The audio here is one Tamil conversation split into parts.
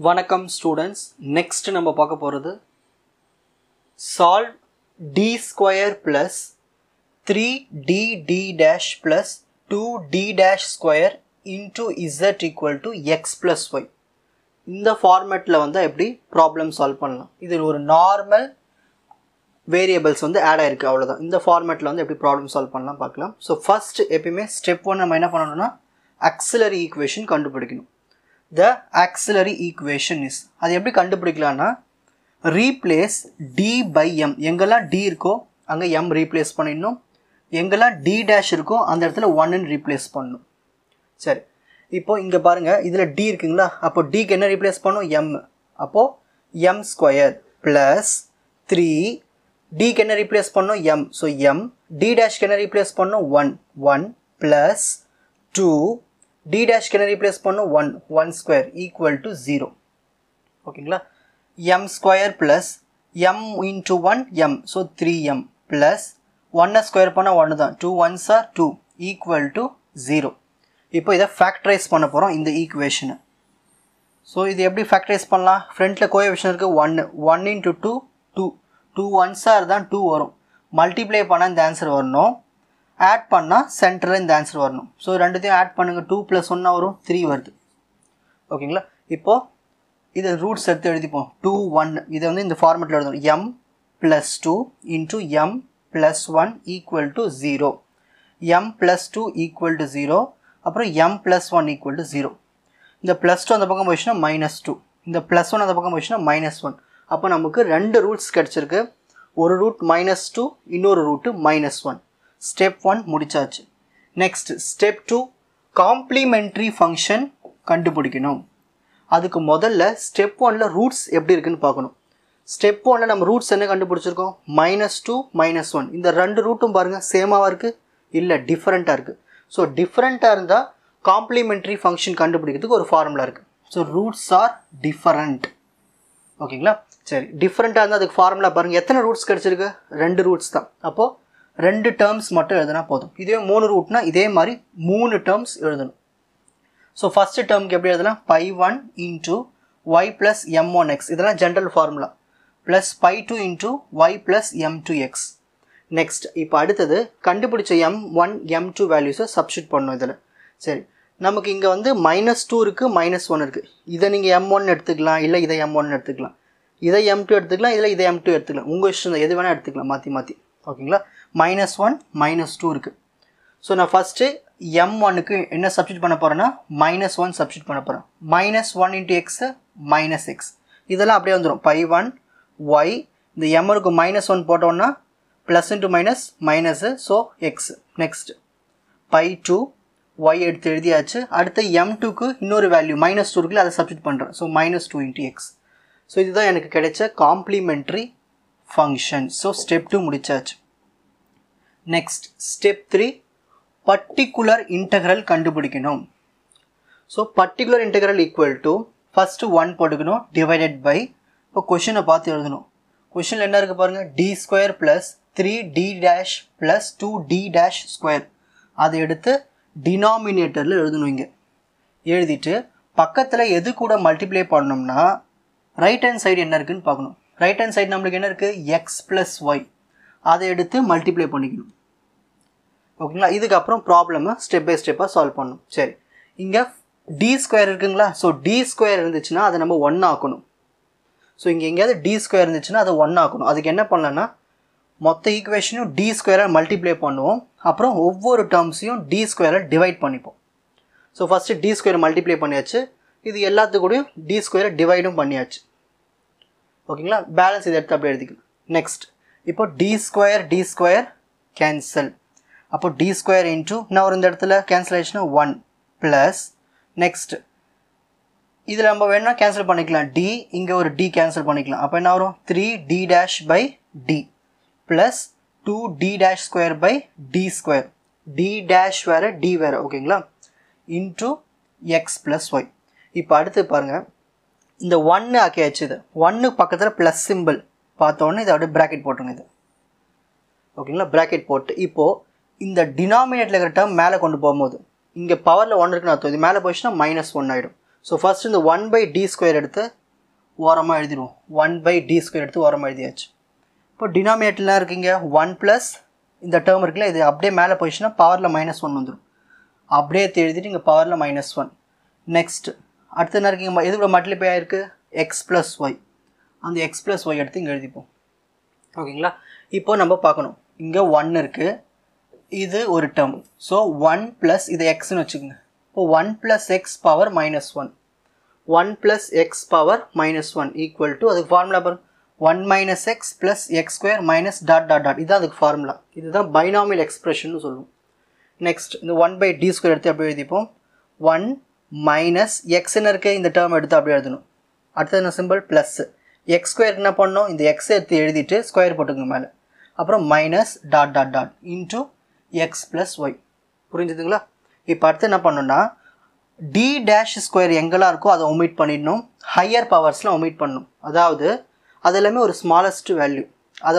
வணக்கம் ஸ்டூடெண்ட்ஸ். நெக்ஸ்ட் நம்ம பார்க்க போகிறது solve d square plus 3dd dash plus 2d dash square into z equal to x plus y. இந்த ஃபார்மேட்டில் வந்து எப்படி ப்ராப்ளம் சால்வ் பண்ணலாம். இது ஒரு நார்மல் வேரியபிள்ஸ் வந்து ஆட் ஆயிருக்கு, அவ்வளோதான். இந்த ஃபார்மேட்டில் வந்து எப்படி ப்ராப்ளம் சால்வ் பண்ணலாம் பார்க்கலாம். ஸோ ஃபர்ஸ்ட் எப்பயுமே ஸ்டெப் 1 நம்ம என்ன பண்ணணும்னா ஆக்சிலரி ஈக்குவேஷன் கண்டுபிடிக்கணும். The auxiliary equation is, அது எப்படி கண்டுபிடிக்கலாம்னா replace d by m. எங்கெல்லாம் d இருக்கோ அங்கே m replace பண்ணிடணும், எங்கெல்லாம் d dash இருக்கோ அந்த இடத்துல 1 replace பண்ணணும். சரி, இப்போ இங்கே பாருங்க, இதில் d இருக்குங்களா, அப்போ d க்கு என்ன replace பண்ணும், m. அப்போ m ஸ்கொயர் ப்ளஸ் 3, d க்கு என்ன replace பண்ணும், m. So m, d dash க்கு என்ன replace பண்ணும், 1 plus 2, d dash can replace பண்ணு 1 square equal to 0. ஓகேங்களா, m square plus m into 1 m, so 3m plus 1 square பண்ண 1 தான், 2 1s are 2 equal to 0. இப்போ இதை factorize பண்ண போகிறோம் இந்த ஈக்குவேஷனை. ஸோ இது எப்படி factorize பண்ணலாம், ஃப்ரண்ட்டில் கோஎஃபிஷியன்ட் இருக்குது 1 into 2 2 1s are தான் 2 வரும், மல்டிப்ளை பண்ணால் இந்த ஆன்சர் வரணும், ஆட் பண்ணால் சென்டரில் இந்த ஆன்சர் வரணும். ஸோ ரெண்டுத்தையும் ஆட் பண்ணுங்கள், 2 + 1 வரும், 3 வருது. ஓகேங்களா, இப்போது இதை ரூட்ஸ் எடுத்து எழுதிப்போம். 2 1 இதை வந்து இந்த ஃபார்மெட்டில் எழுதணும், m + 2 into m + 1 equal to 0, m + 2 equal to 0, அப்புறம் m + 1 ஈக்குவல் டு 0. இந்த +2 அந்த பக்கம் போயிடுச்சுன்னா -2, இந்த +1 அந்த பக்கம் போயிடுச்சுன்னா -1. அப்போ நமக்கு ரெண்டு ரூட்ஸ் கிடச்சிருக்கு, ஒரு ரூட் -2, இன்னொரு ரூட்டு -1. ஸ்டெப் 1 முடிச்சாச்சு. நெக்ஸ்ட் ஸ்டெப் 2 காம்ப்ளிமெண்ட்ரி ஃபங்க்ஷன் கண்டுபிடிக்கணும். அதுக்கு முதல்ல ஸ்டெப் 1ல் ரூட்ஸ் எப்படி இருக்குன்னு பார்க்கணும். ஸ்டெப் 1ல் நம்ம ரூட்ஸ் என்ன கண்டுபிடிச்சிருக்கோம், -2 -1. இந்த ரெண்டு ரூட்டும் பாருங்கள் சேமாவாக இருக்குது, இல்லை டிஃப்ரெண்ட்டாக இருக்குது. ஸோ டிஃப்ரெண்ட்டாக இருந்தால் காம்ப்ளிமெண்ட்ரி ஃபங்க்ஷன் கண்டுபிடிக்கிறதுக்கு ஒரு ஃபார்முலா இருக்குது. So roots R different. ஓகேங்களா, சரி, டிஃப்ரெண்ட்டாக இருந்தால் அதுக்கு ஃபார்முலா பாருங்கள். எத்தனை ரூட்ஸ் கிடச்சிருக்கு, 2 ரூட்ஸ் தான். அப்போது 2 டேர்ம்ஸ் மட்டும் எழுதுனா போதும். இதே 3 ரூட்னா இதே மாதிரி 3 டேர்ம்ஸ் எழுதணும். ஸோ ஃபஸ்ட்டு டேர்முக்கு எப்படி எழுதலாம், π1 இன்ட்டு y ப்ளஸ் m1x, இதெல்லாம் general formula, plus π2 into y plus m2x. Next இப்போ அடுத்தது கண்டுபிடிச்ச m1 m2 வேல்யூஸை சப்ஸ்டியூட் பண்ணணும் இதில். சரி, நமக்கு இங்கே வந்து -2 இருக்குது, -1 இருக்குது. இதை நீங்கள் m1 எடுத்துக்கலாம், இல்லை இதை m1 எடுத்துக்கலாம், இதை m2 எடுத்துக்கலாம், இதில் இதை m2 எடுத்துக்கலாம், உங்கள் இஷ்டம், எது வேணால் எடுத்துக்கலாம் மாற்றி மாற்றி. ஓகேங்களா, -1 -2 இருக்குது. ஸோ நான் ஃபஸ்ட்டு m1க்கு என்ன சப்ஸ்டியூட் பண்ண போகிறேன்னா -1 சப்ஸ்டியூட் பண்ண போகிறேன். -1 இன்ட்டு எக்ஸு -x, இதெல்லாம் அப்படியே வந்துடும். π1 y, இந்த m1க்கு -1 போட்டோன்னா plus into minus minus, so X. Next π2 y எடுத்து எழுதியாச்சு. அடுத்து m2க்கு இன்னொரு வேல்யூ -2 இருக்குல்ல, அதை சப்ஸ்டியூட் பண்ணுறேன். So -2 into X. ஸோ இதுதான் எனக்கு கிடைச்ச காம்ப்ளிமெண்ட்ரி ஃபங்க்ஷன். ஸோ ஸ்டெப் 2 முடிச்சாச்சு. நெக்ஸ்ட் ஸ்டெப் 3 பர்டிகுலர் இன்டெக்ரல் கண்டுபிடிக்கணும். So particular integral equal to first 1 போட்டுக்கணும், டிவைடட் பை, இப்போ கொஷினை பார்த்து எழுதணும். கொஷினில் என்ன இருக்குது பாருங்கள், d square plus 3d dash plus 2d dash square. அதை எடுத்து டினாமினேட்டரில் எழுதணும். இங்கே எழுதிட்டு பக்கத்தில் எது கூட மல்டிப்ளை பண்ணோம்னா ரைட் ஹேண்ட் சைடு என்ன இருக்குதுன்னு பார்க்கணும். ரைட் ஹேண்ட் சைடு நம்மளுக்கு என்ன இருக்குது, x ப்ளஸ் ஒய், அதை எடுத்து மல்டிப்ளை பண்ணிக்கணும். ஓகேங்களா, இதுக்கப்புறம் ப்ராப்ளமை ஸ்டெப் பை ஸ்டெப்பாக சால்வ் பண்ணணும். சரி, இங்கே டி ஸ்கொயர் இருக்குங்களா, ஸோ டி ஸ்கொயர் இருந்துச்சுன்னா அதை நம்ம 1 ஆக்கணும். ஸோ இங்கே எங்கேயாவது டி ஸ்கொயர் இருந்துச்சுன்னா அதை 1 ஆக்கணும். அதுக்கு என்ன பண்ணலான்னா மொத்த ஈக்குவேஷனையும் டி ஸ்கொயரை மல்டிப்ளை பண்ணுவோம், அப்புறம் ஒவ்வொரு டேர்ம்ஸையும் டி ஸ்கொயரை டிவைட் பண்ணிப்போம். ஸோ ஃபஸ்ட்டு டி ஸ்கொயரை மல்டிப்ளை பண்ணியாச்சு, இது எல்லாத்துக்கூடையும் டி ஸ்கொயரை டிவைடும் பண்ணியாச்சு. ஓகேங்களா, பேலன்ஸ் இதை எடுத்து அப்படியே எழுதிக்கலாம். நெக்ஸ்ட் இப்போ டி ஸ்கொயர் கேன்சல், அப்போ டி ஸ்கொயர் இன்ட்டு நான் ஒரு இந்த இடத்துல கேன்சல் ஆயிடுச்சுன்னா 1 ப்ளஸ், நெக்ஸ்ட் இதில் நம்ம வேணும்னா கேன்சல் பண்ணிக்கலாம், டி இங்கே ஒரு டி கேன்சல் பண்ணிக்கலாம். அப்போ என்ன வரும், 3d dash by D plus 2d dash square by D square, D dash வேறு டி வேறு. ஓகேங்களா, இன்ட்டு எக்ஸ் ப்ளஸ் ஒய். இப்போ அடுத்து பாருங்கள், இந்த 1 ஆக்கியாச்சு, இது 1 பக்கத்தில் ப்ளஸ் சிம்பிள் பார்த்தோன்னே இதை அப்படியே ப்ராக்கெட் போட்டுருங்க இது. ஓகேங்களா, ப்ராக்கெட் போட்டு இப்போது இந்த டினாமினேட்டில் இருக்கிற டேர்ம் மேலே கொண்டு போகும்போது இங்கே பவரில் 1 இருக்குன்னு அர்த்தம், இது மேலே போயிடுச்சுன்னா -1 ஆகிடும். ஸோ ஃபர்ஸ்ட் இந்த 1/d² எடுத்து ஓரமாக எழுதிடுவோம். 1/d² எடுத்து ஓரமாக எழுதியாச்சு. இப்போ டினாமினேட்டர்லாம் இருக்குங்க 1 ப்ளஸ் இந்த டேர்ம் இருக்குல்ல, இது அப்படியே மேலே போயிடுச்சுன்னா பவரில் -1 வந்துடும். அப்படியே எழுதிட்டு இங்கே பவரில் -1. நெக்ஸ்ட் அடுத்து என்ன இருக்குங்க, எது கூட மல்டிப்ளை ஆகிருக்கு, எக்ஸ் ப்ளஸ் ஒய். அந்த எக்ஸ் ப்ளஸ் ஒய் எடுத்து இங்கே எழுதிப்போம். ஓகேங்களா. இப்போ நம்ம பார்க்கணும், இங்கே 1 இருக்குது, இது ஒரு டேர்ம். ஸோ 1 ப்ளஸ் இது எக்ஸ்ன்னு வச்சுக்கோங்க. இப்போ 1 plus X power -1, 1 plus X power -1 equal to, அதுக்கு ஃபார்முலா பாருங்க, 1 minus X plus X square minus dot dot dot. இதுதான் அதுக்கு ஃபார்முலா. இதுதான் பைனாமியல் எக்ஸ்பிரஷன் சொல்லுவோம். நெக்ஸ்ட் இந்த 1/d² எடுத்து அப்படியே எழுதிப்போம். 1 மைனஸ் எக்ஸ்ன்னு இருக்க இந்த டேர்ம் எடுத்து அப்படியே எழுதணும். அடுத்தது என்ன சிம்பிள், ப்ளஸ் எக்ஸ் ஸ்கொயர் என்ன பண்ணணும், இந்த எக்ஸ் எடுத்து எழுதிட்டு ஸ்கொயர் போட்டுங்க மேலே, அப்புறம் minus dot dot dot into x plus y. புரிஞ்சுதுங்களா. இப்போ அடுத்து என்ன பண்ணணும்னா d' எங்கெல்லாம் இருக்கோ அதை ஒமிட் பண்ணிடணும், ஹையர் பவர்ஸ்லாம் ஒமிட் பண்ணணும். அதாவது அது எல்லாமே ஒரு ஸ்மாலஸ்ட் வேல்யூ, அதை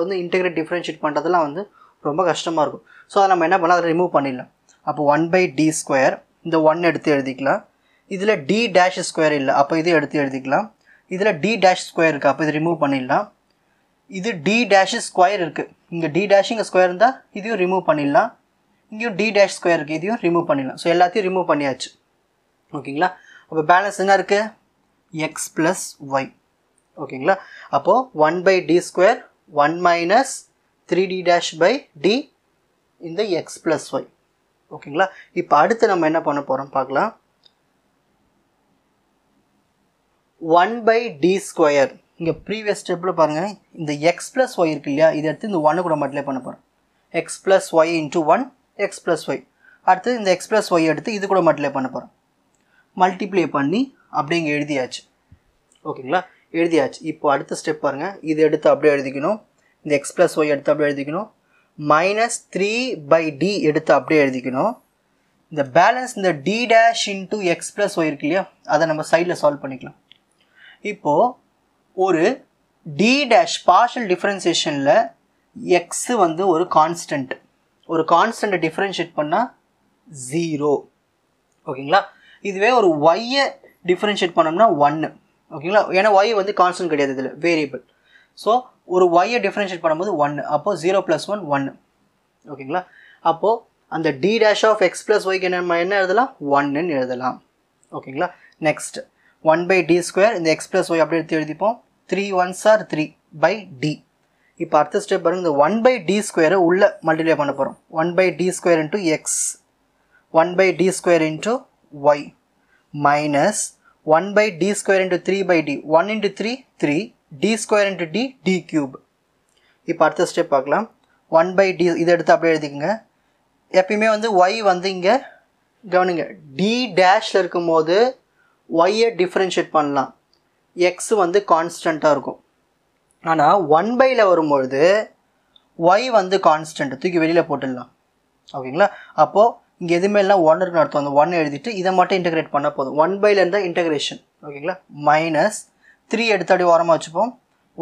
வந்து இன்டெகிரேட் டிஃப்ரென்ஷியேட் பண்ணுறதுலாம் வந்து ரொம்ப கஷ்டமாக இருக்கும். ஸோ அதை நம்ம என்ன பண்ணலாம், அதை ரிமூவ் பண்ணிடலாம். அப்போ 1/d², இந்த 1 எடுத்து எழுதிக்கலாம். இதில் d' இல்லை, அப்போ இதை எடுத்து எழுதிக்கலாம். இதில் d' இருக்குது, அப்போ இது ரிமூவ் பண்ணிடலாம். இது d' இருக்குது, இங்கே d' இங்கே ஸ்கொயர் இருந்தால் இதையும் ரிமூவ் பண்ணிடலாம். இங்கேயும் d' இருக்குது, இதையும் ரிமூவ் பண்ணிடலாம். ஸோ எல்லாத்தையும் ரிமூவ் பண்ணியாச்சு. ஓகேங்களா. அப்போ பேலன்ஸ் என்ன இருக்குது, எக்ஸ் ப்ளஸ் ஒய். ஓகேங்களா. அப்போது 1/d², 1 மைனஸ் 3d' இந்த எக்ஸ் ப்ளஸ் ஒய். ஓகேங்களா. இப்போ அடுத்து நம்ம என்ன பண்ண போகிறோம் பார்க்கலாம். 1/d², இங்கே ப்ரீவியஸ் ஸ்டெப்பில் பாருங்கள், இந்த எக்ஸ் ப்ளஸ் ஒய் இருக்கு இல்லையா, இதை எடுத்து இந்த 1 கூட மல்டிப்ளை பண்ண போகிறோம். X plus y into 1 x plus y. அடுத்து இந்த எக்ஸ் ப்ளஸ் ஒய் எடுத்து இது கூட மல்டிப்ளை பண்ண போகிறோம். மல்டிப்ளை பண்ணி அப்படியே இங்கே எழுதியாச்சு. ஓகேங்களா, எழுதியாச்சு. இப்போ அடுத்த ஸ்டெப் பாருங்கள், இது எடுத்து அப்படியே எழுதிக்கணும். இந்த எக்ஸ் ப்ளஸ் ஒய் எடுத்து அப்படியே எழுதிக்கணும். -3/d எடுத்து அப்படியே எழுதிக்கணும். இந்த பேலன்ஸ் இந்த d' into x plus y இருக்கு இல்லையா, அதை நம்ம சைடில் சால்வ் பண்ணிக்கலாம். இப்போது ஒரு d' பார்ஷியல் டிஃப்ரென்சியேஷனில் எக்ஸ் வந்து ஒரு கான்ஸ்டன்ட்டை டிஃப்ரென்ஷியேட் பண்ணால் 0. ஓகேங்களா. இதுவே ஒரு ஒய்யை டிஃப்ரென்ஷியேட் பண்ணோம்னா 1. ஓகேங்களா. ஏன்னா ஒய் வந்து கான்ஸ்டன்ட் கிடையாது, இதில் வேரியபிள். ஸோ ஒரு ஒய்யை டிஃப்ரென்ஷியேட் பண்ணும்போது 1, அப்போது 0 + 1 1. ஓகேங்களா. அப்போது அந்த d' ஆஃப் எக்ஸ் ப்ளஸ் ஒய்க்கு நம்ம என்ன எழுதலாம், 1ன்னு எழுதலாம். ஓகேங்களா. நெக்ஸ்ட் 1/d², இந்த எக்ஸ் ப்ளஸ் ஒய் அப்படியே எடுத்து எழுதிப்போம். 3 1s are 3/d. இப்போ அடுத்த ஸ்டெப் பாருங்கள், இந்த 1/d² உள்ள மல்டிப்ளை பண்ண போகிறோம். 1/d² into x, 1/d² into y, minus 1/d² into 3/d, 1 into 3 3, d² into d d³. இப்போ அடுத்த ஸ்டெப் பார்க்கலாம். 1/d இதை எடுத்து அப்படியே எழுதிக்கோங்க. எப்பயுமே வந்து ஒய் வந்து இங்கே கவனிங்க, d' இருக்கும்போது ஒய்யை டிஃப்ரென்ஷியேட் பண்ணலாம், எக்ஸ் வந்து கான்ஸ்டண்ட்டாக இருக்கும். ஆனால் 1/ல வரும்பொழுது ஒய் வந்து கான்ஸ்டன்ட், தூக்கி வெளியில் போட்டுடலாம். ஓகேங்களா. அப்போது இங்கே எதுவுமே இல்லை, 1 இருக்குன்னு அர்த்தம். அந்த 1 எழுதிட்டு இதை மட்டும் இன்டெகிரேட் பண்ண போதும். 1/ல இருந்தால் இன்டெகிரேஷன். ஓகேங்களா. மைனஸ் 3 எடுத்து அப்படியே ஓரமாக வச்சுப்போம்.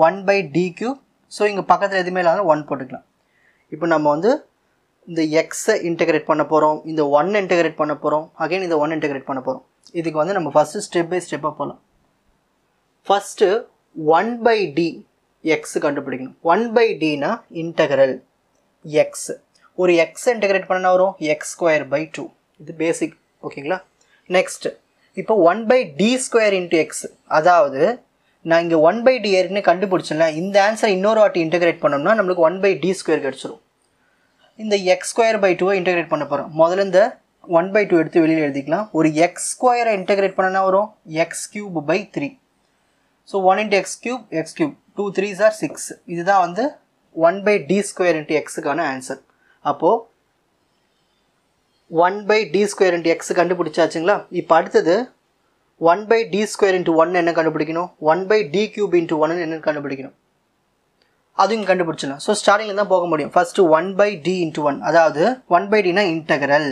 1/d³. ஸோ இங்கே பக்கத்தில் எதுவுமே இல்லாமல் 1 போட்டுக்கலாம். இப்போ நம்ம வந்து இந்த எக்ஸை இன்டெகிரேட் பண்ண போகிறோம், இந்த 1 இன்டெகிரேட் பண்ண போகிறோம், அகைன் இந்த 1 இன்டெகிரேட் பண்ண போகிறோம். இதுக்கு வந்து நம்ம ஃபஸ்ட்டு ஸ்டெப் பை ஸ்டெப்பாக போகலாம். ஃபஸ்ட்டு 1/d எக்ஸ் கண்டுபிடிக்கணும். 1/dனா இன்டெகிரல் எக்ஸ். ஒரு எக்ஸ் இன்டெகிரேட் பண்ணால் வரும் x²/2. இது பேசிக். ஓகேங்களா. நெக்ஸ்ட் இப்போ 1/d² இன்ட்டு எக்ஸ், அதாவது நான் இங்கே 1/d ஏற்கனவே கண்டுபிடிச்சேன்ல, இந்த ஆன்சரை இன்னொரு வாட்டி இன்டெகிரேட் பண்ணோம்னா நம்மளுக்கு 1/d² கிடச்சிரும். இந்த x²/2 இன்டெகிரேட் பண்ண போகிறோம். முதல்ல இந்த 1/2 எடுத்து வெளியில் எழுதிக்கலாம். ஒரு x² இன்டெகிரேட் பண்ணனா வரும் x³/3. So 1 into x³, 2 3s are 6. இதுதான் வந்து 1/d² இன்ட்டு எக்ஸுக்கான ஆன்சர். அப்போது 1/d² இன்ட்டு எக்ஸ் கண்டுபிடிச்சாச்சுங்களா. இப்போ அடுத்தது 1/d² இன்ட்டு 1 என்ன கண்டுபிடிக்கணும், 1/d³ இன்ட்டு 1 என்னென்னு கண்டுபிடிக்கணும். அதுவும் கண்டுபிடிச்சிடலாம். ஸோ ஸ்டார்டிங்கில் தான் போக முடியும். ஃபஸ்ட்டு 1/d இன்ட்டு 1, அதாவது 1/dனா இன்டெகிரல்.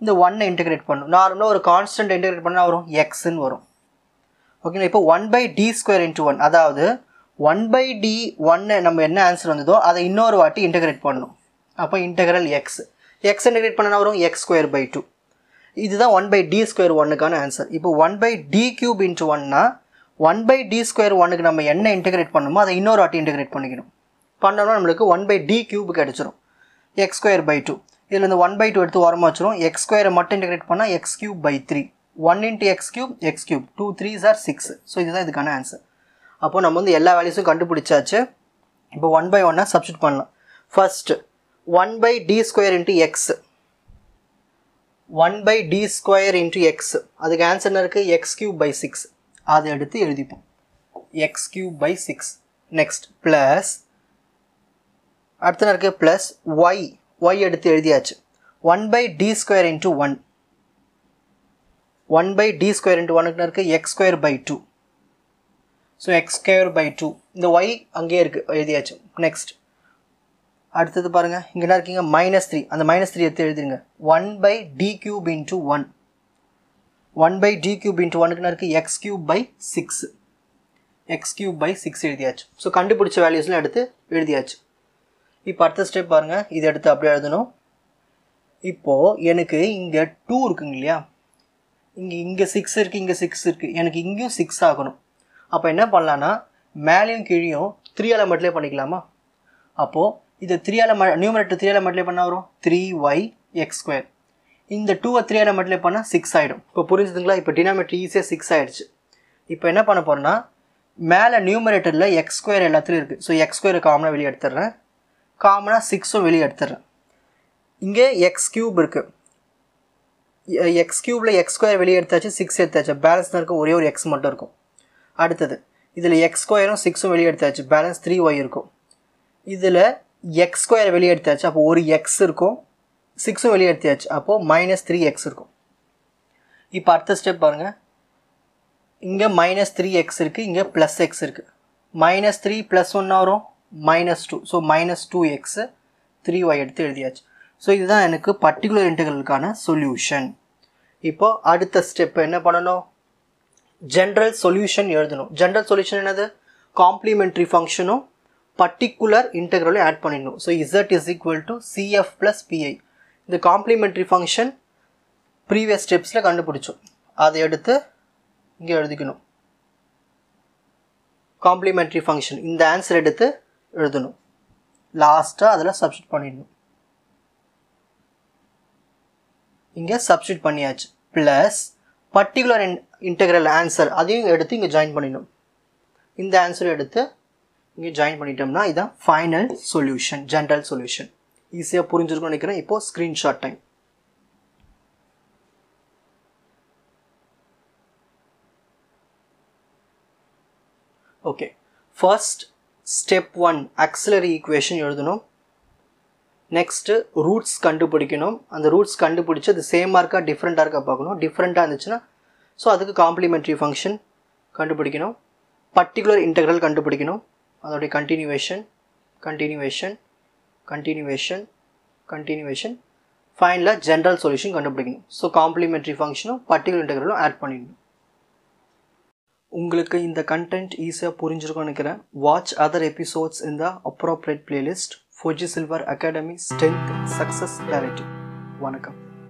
இந்த 1 இன்டெகிரேட் பண்ணணும். நார்மலாக ஒரு கான்ஸ்டன்ட் இன்டெகிரேட் பண்ணால் வரும் எக்ஸ்ன்னு வரும். ஓகேங்களா. இப்போ 1/d² இன்ட்டு 1, அதாவது 1/d1 நம்ம என்ன ஆன்சர் வந்ததோ அதை இன்னொரு வாட்டி இன்டெகிரேட் பண்ணணும். அப்போ இன்டெகிரல் எக்ஸ். எக்ஸ் இன்டெகிரேட் பண்ணனா வரும் x²/2. இதுதான் 1/d ஸ்கொயர் 1க்கான ஆன்சர். இப்போ 1/d cube into 1னா 1/d square 1க்கு நம்ம என்ன இன்டெகிரேட் பண்ணணுமோ அதை இன்னொரு வாட்டி இன்டெகிரேட் பண்ணிக்கணும். பண்ணோம்னா நம்மளுக்கு 1/d cube கிடச்சிரும். x square by 2. இதில் இந்த 1/2 எடுத்து ஓரமாக வச்சிரும். x ஸ்கொயரை மட்டும் இன்டெகிரேட் பண்ணால் x cube by 3. 1 into x cube, x cube. 2 3s are 6. So இதுதான் இதுக்கான ஆன்சர். அப்போது நம்ம வந்து எல்லா வேல்யூஸும் கண்டுபிடிச்சாச்சு. இப்போ 1/1 சப்ஸ்டிட் பண்ணலாம். First 1/d square into x. 1/d square into x. அதுக்கு ஆன்சர் என்ன இருக்குது? x cube by 6. அதை எடுத்து எழுதிப்போம். x cube by 6. Next plus அடுத்த இருக்குது ப்ளஸ் y எடுத்து எழுதியாச்சு. 1/d square into 1. 1/d square into 1க்கு இருக்குது x square by 2. So x square by 2. இந்த y அங்கேயே இருக்குது எழுதியாச்சு. நெக்ஸ்ட் அடுத்தது பாருங்கள், இங்கே என்ன இருக்கீங்க? -3. அந்த -3 எடுத்து எழுதிருங்க. 1/d cube into 1. 1/d cube into 1க்கு என்ன இருக்குது? x cube by 6. x cube by 6 எழுதியாச்சு. ஸோ கண்டுபிடிச்ச வேல்யூஸ்லாம் எடுத்து எழுதியாச்சு. இப்போ அடுத்த ஸ்டெப் பாருங்கள், இதை எடுத்து அப்படியே எழுதணும். இப்போது எனக்கு இங்கே 2 இருக்குங்க இல்லையா? இங்கே 6 இருக்குது, இங்கே 6 இருக்குது. எனக்கு இங்கேயும் 6 ஆகணும். அப்போ என்ன பண்ணலான்னா மேலேயும் கீழேயும் 3 எலமெண்ட்லேயே பண்ணிக்கலாமா? அப்போது இது 3 நியூமரேட்டர் 3 எலமெண்ட்லேயே பண்ணால் வரும் 3y x ஸ்கொயர். இந்த 2 3 எலமெண்ட்லேயே பண்ணால் 6 ஆகிடும். இப்போ புரிஞ்சுதுங்களா? இப்போ டினாமினேட்டர் ஈஸியாக 6 ஆகிடுச்சு. இப்போ என்ன பண்ண போகிறேன்னா மேலே நியூமரேட்டரில் x ஸ்கொயர் எல்லாத்துலேயும் இருக்குது. ஸோ x ஸ்கொயரை காமனாக வெளியே எடுத்துடுறேன். காமனாக 6ம் வெளியே எடுத்துடுறேன். இங்கே x கியூப் இருக்குது. x கியூபில் x ஸ்கொயர் வெளியே எடுத்தாச்சு, 6 எடுத்தாச்சு. பேலன்ஸ் தான் இருக்கும், ஒரே ஒரு x மட்டும் இருக்கும். அடுத்தது இதில் x ஸ்கொயரும் 6ம் வெளியே எடுத்தாச்சு, பேலன்ஸ் 3y இருக்கும். இதில் x ஸ்கொயர் வெளியே எடுத்தாச்சு, அப்போ ஒரு x இருக்கும். 6ம் வெளியே எடுத்தாச்சு, அப்போது -3x இருக்கும். இப்போ அடுத்த ஸ்டெப் பாருங்கள், இங்கே -3x இருக்குது, இங்கே +x இருக்குது. -3 + 1 வரும் -2. ஸோ -2x 3y எடுத்து எழுதியாச்சு. ஸோ இதுதான் எனக்கு பர்டிகுலர் இன்டெகிரலுக்கான சொல்யூஷன். இப்போ அடுத்த ஸ்டெப் என்ன பண்ணணும்? ஜென்ரல் சொல்யூஷன் எழுதணும். ஜென்ரல் சொல்யூஷன் என்னது? காம்ப்ளிமெண்ட்ரி ஃபங்க்ஷனும் பர்டிகுலர் இன்டெகிரலும் ஆட் பண்ணிடணும். So z is equal to cf plus pi. இந்த காம்ப்ளிமெண்ட்ரி ஃபங்க்ஷன் ப்ரீவியஸ் ஸ்டெப்ஸில் கண்டுபிடிச்சோம். அதை எடுத்து இங்கே எழுதிக்கணும். காம்ப்ளிமெண்ட்ரி ஃபங்க்ஷன் இந்த ஆன்சர் எடுத்து எழுதணும். லாஸ்ட்டாக அதில் சப்ஸ்டிட் பண்ணிடணும். இங்கே சப்ஸ்டிட் பண்ணியாச்சு. ப்ளஸ் பர்டிகுலர் இன்டெகிரல் ஆன்சர் அதையும் எடுத்து இங்கே ஜாயின் பண்ணிடணும். இந்த ஆன்சரை எடுத்து இங்கே ஜாயின் பண்ணிட்டோம்னா இதுதான் ஃபைனல் சொல்யூஷன், ஜென்ரல் சொல்யூஷன். ஈஸியாக புரிஞ்சிருக்கும்னு நினைக்கிறேன். இப்போது screenshot time. Okay, first step 1 auxiliary equation எழுதணும். நெக்ஸ்ட்டு ரூட்ஸ் கண்டுபிடிக்கணும். அந்த ரூட்ஸ் கண்டுபிடிச்சி அது சேமாக இருக்கா டிஃப்ரெண்ட்டாக இருக்கா பார்க்கணும். டிஃப்ரெண்ட்டாக இருந்துச்சுன்னா ஸோ அதுக்கு காம்ப்ளிமெண்ட்ரி ஃபங்க்ஷன் கண்டுபிடிக்கணும். பர்டிகுலர் இன்டெக்ரல் கண்டுபிடிக்கணும். அதோடைய கண்டினியூவேஷன் கண்டினியூவேஷன் கண்டினியூவேஷன் கண்டினியூவேஷன் ஃபைனலாக ஜென்ரல் சொல்யூஷன் கண்டுபிடிக்கணும். ஸோ காம்ப்ளிமெண்ட்ரி ஃபங்க்ஷனும் பர்டிகுலர் இன்டெக்ரலும் ஆட் பண்ணிடணும். உங்களுக்கு இந்த கண்டென்ட் ஈஸியாக புரிஞ்சிருக்கும்னு நினைக்கிறேன். வாட்ச் அதர் எபிசோட்ஸ் இன் த appropriate playlist. Fuji Silver Academy Strength Success Narrative. வணக்கம்.